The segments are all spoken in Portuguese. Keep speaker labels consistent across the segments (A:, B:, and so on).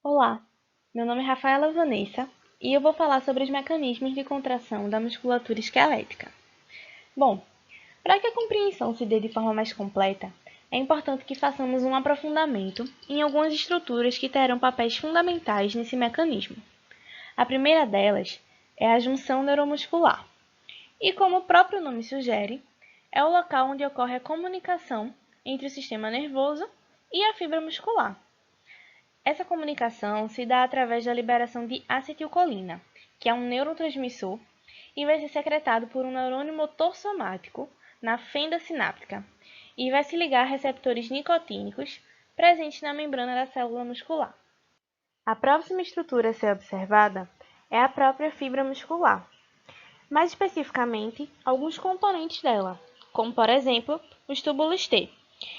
A: Olá, meu nome é Rafaela Vanessa e eu vou falar sobre os mecanismos de contração da musculatura esquelética. Bom, para que a compreensão se dê de forma mais completa, é importante que façamos um aprofundamento em algumas estruturas que terão papéis fundamentais nesse mecanismo. A primeira delas é a junção neuromuscular, e como o próprio nome sugere, é o local onde ocorre a comunicação entre o sistema nervoso e a fibra muscular. Essa comunicação se dá através da liberação de acetilcolina, que é um neurotransmissor, e vai ser secretado por um neurônio motor somático na fenda sináptica, e vai se ligar a receptores nicotínicos presentes na membrana da célula muscular. A próxima estrutura a ser observada é a própria fibra muscular, mais especificamente alguns componentes dela, como por exemplo os túbulos T,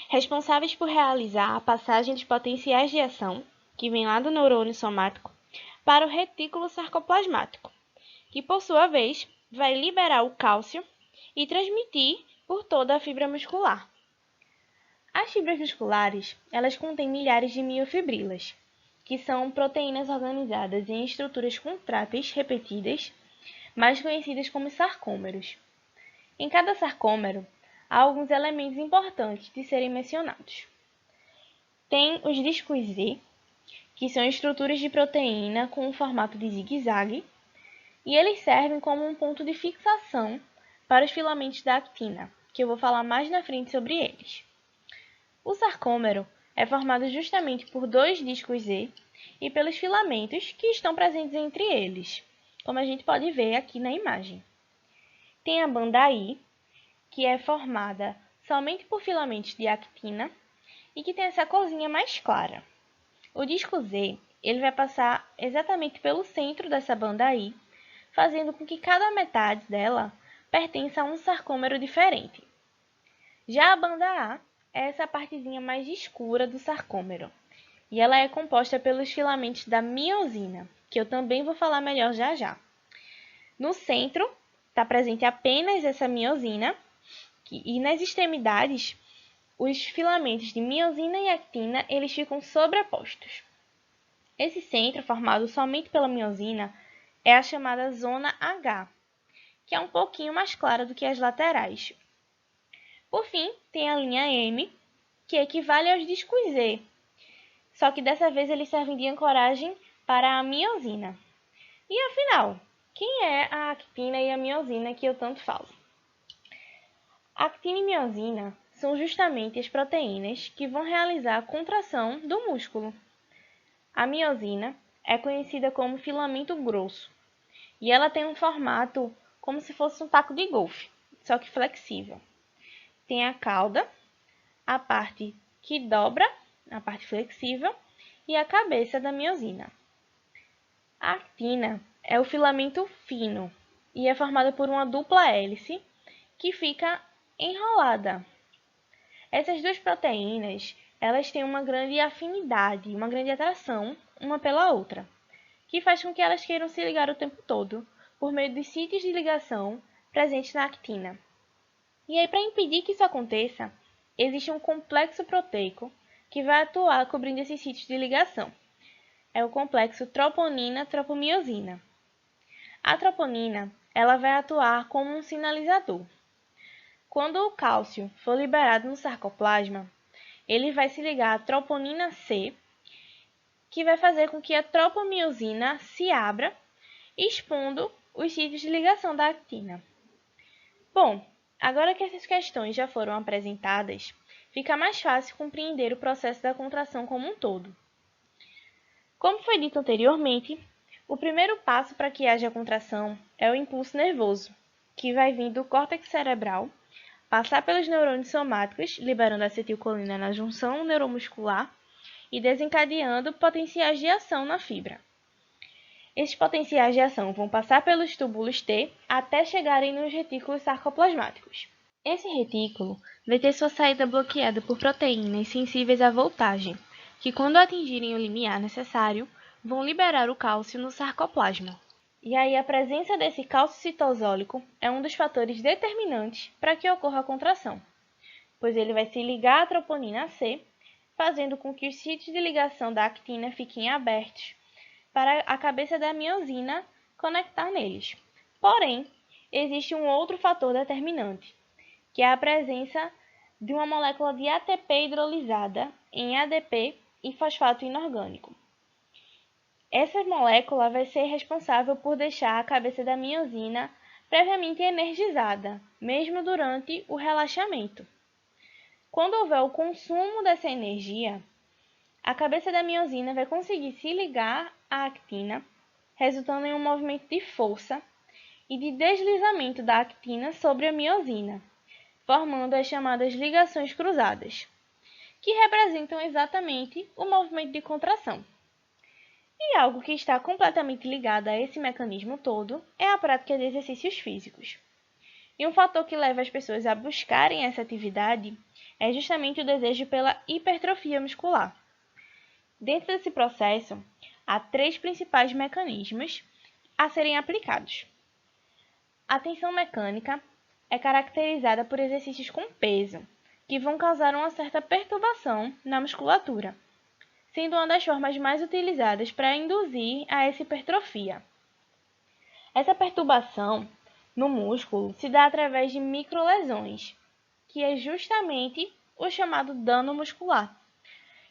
A: responsáveis por realizar a passagem dos potenciais de ação, que vem lá do neurônio somático, para o retículo sarcoplasmático, que por sua vez vai liberar o cálcio e transmitir por toda a fibra muscular. As fibras musculares, elas contêm milhares de miofibrilas, que são proteínas organizadas em estruturas contráteis repetidas, mais conhecidas como sarcômeros. Em cada sarcômero, há alguns elementos importantes de serem mencionados. Tem os discos Z, que são estruturas de proteína com o formato de zigue-zague, e eles servem como um ponto de fixação para os filamentos da actina, que eu vou falar mais na frente sobre eles. O sarcômero é formado justamente por dois discos Z e pelos filamentos que estão presentes entre eles, como a gente pode ver aqui na imagem. Tem a banda I, que é formada somente por filamentos de actina e que tem essa corzinha mais clara. O disco Z, ele vai passar exatamente pelo centro dessa banda I, fazendo com que cada metade dela pertença a um sarcômero diferente. Já a banda A é essa partezinha mais escura do sarcômero, e ela é composta pelos filamentos da miosina, que eu também vou falar melhor já já. No centro está presente apenas essa miosina, e nas extremidades, os filamentos de miosina e actina eles ficam sobrepostos. Esse centro, formado somente pela miosina, é a chamada zona H, que é um pouquinho mais clara do que as laterais. Por fim, tem a linha M, que equivale aos discos Z, só que dessa vez eles servem de ancoragem para a miosina. E afinal, quem é a actina e a miosina que eu tanto falo? Actina e miosina são justamente as proteínas que vão realizar a contração do músculo. A miosina é conhecida como filamento grosso, e ela tem um formato como se fosse um taco de golfe, só que flexível. Tem a cauda, a parte que dobra, a parte flexível, e a cabeça da miosina. A actina é o filamento fino e é formada por uma dupla hélice que fica enrolada. Essas duas proteínas, elas têm uma grande afinidade, uma grande atração uma pela outra, que faz com que elas queiram se ligar o tempo todo por meio dos sítios de ligação presentes na actina. E aí, para impedir que isso aconteça, existe um complexo proteico que vai atuar cobrindo esses sítios de ligação. É o complexo troponina-tropomiosina. A troponina, ela vai atuar como um sinalizador. Quando o cálcio for liberado no sarcoplasma, ele vai se ligar à troponina C, que vai fazer com que a tropomiosina se abra, expondo os sítios de ligação da actina. Bom, agora que essas questões já foram apresentadas, fica mais fácil compreender o processo da contração como um todo. Como foi dito anteriormente, o primeiro passo para que haja contração é o impulso nervoso, que vai vir do córtex cerebral, passar pelos neurônios somáticos, liberando acetilcolina na junção neuromuscular e desencadeando potenciais de ação na fibra. Esses potenciais de ação vão passar pelos túbulos T até chegarem nos retículos sarcoplasmáticos. Esse retículo vai ter sua saída bloqueada por proteínas sensíveis à voltagem, que quando atingirem o limiar necessário, vão liberar o cálcio no sarcoplasma. E aí a presença desse cálcio citosólico é um dos fatores determinantes para que ocorra a contração, pois ele vai se ligar à troponina C, fazendo com que os sítios de ligação da actina fiquem abertos para a cabeça da miosina conectar neles. Porém, existe um outro fator determinante, que é a presença de uma molécula de ATP hidrolisada em ADP e fosfato inorgânico. Essa molécula vai ser responsável por deixar a cabeça da miosina previamente energizada, mesmo durante o relaxamento. Quando houver o consumo dessa energia, a cabeça da miosina vai conseguir se ligar à actina, resultando em um movimento de força e de deslizamento da actina sobre a miosina, formando as chamadas ligações cruzadas, que representam exatamente o movimento de contração. E algo que está completamente ligado a esse mecanismo todo é a prática de exercícios físicos. E um fator que leva as pessoas a buscarem essa atividade é justamente o desejo pela hipertrofia muscular. Dentro desse processo, há 3 principais mecanismos a serem aplicados. A tensão mecânica é caracterizada por exercícios com peso, que vão causar uma certa perturbação na musculatura, sendo uma das formas mais utilizadas para induzir a essa hipertrofia. Essa perturbação no músculo se dá através de microlesões, que é justamente o chamado dano muscular,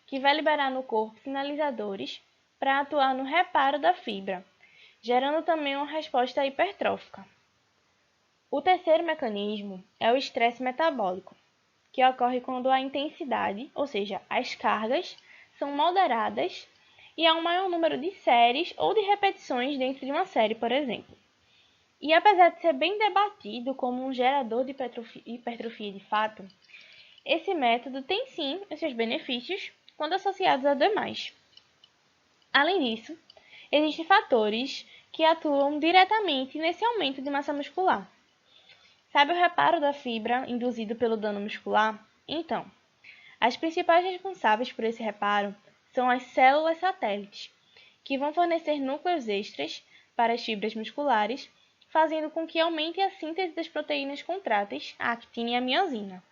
A: que vai liberar no corpo sinalizadores para atuar no reparo da fibra, gerando também uma resposta hipertrófica. O terceiro mecanismo é o estresse metabólico, que ocorre quando a intensidade, ou seja, as cargas, são moderadas e há um maior número de séries ou de repetições dentro de uma série, por exemplo. E apesar de ser bem debatido como um gerador de hipertrofia de fato, esse método tem sim os seus benefícios quando associados a demais. Além disso, existem fatores que atuam diretamente nesse aumento de massa muscular. Sabe o reparo da fibra induzido pelo dano muscular? Então, as principais responsáveis por esse reparo são as células satélites, que vão fornecer núcleos extras para as fibras musculares, fazendo com que aumente a síntese das proteínas contráteis, a actina e a miosina.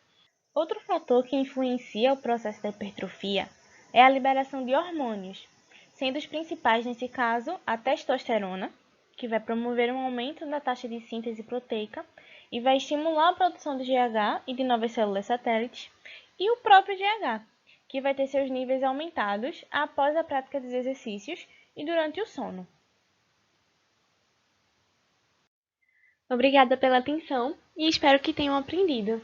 A: Outro fator que influencia o processo da hipertrofia é a liberação de hormônios, sendo os principais nesse caso a testosterona, que vai promover um aumento da taxa de síntese proteica e vai estimular a produção de GH e de novas células satélites, e o próprio GH, que vai ter seus níveis aumentados após a prática dos exercícios e durante o sono. Obrigada pela atenção e espero que tenham aprendido.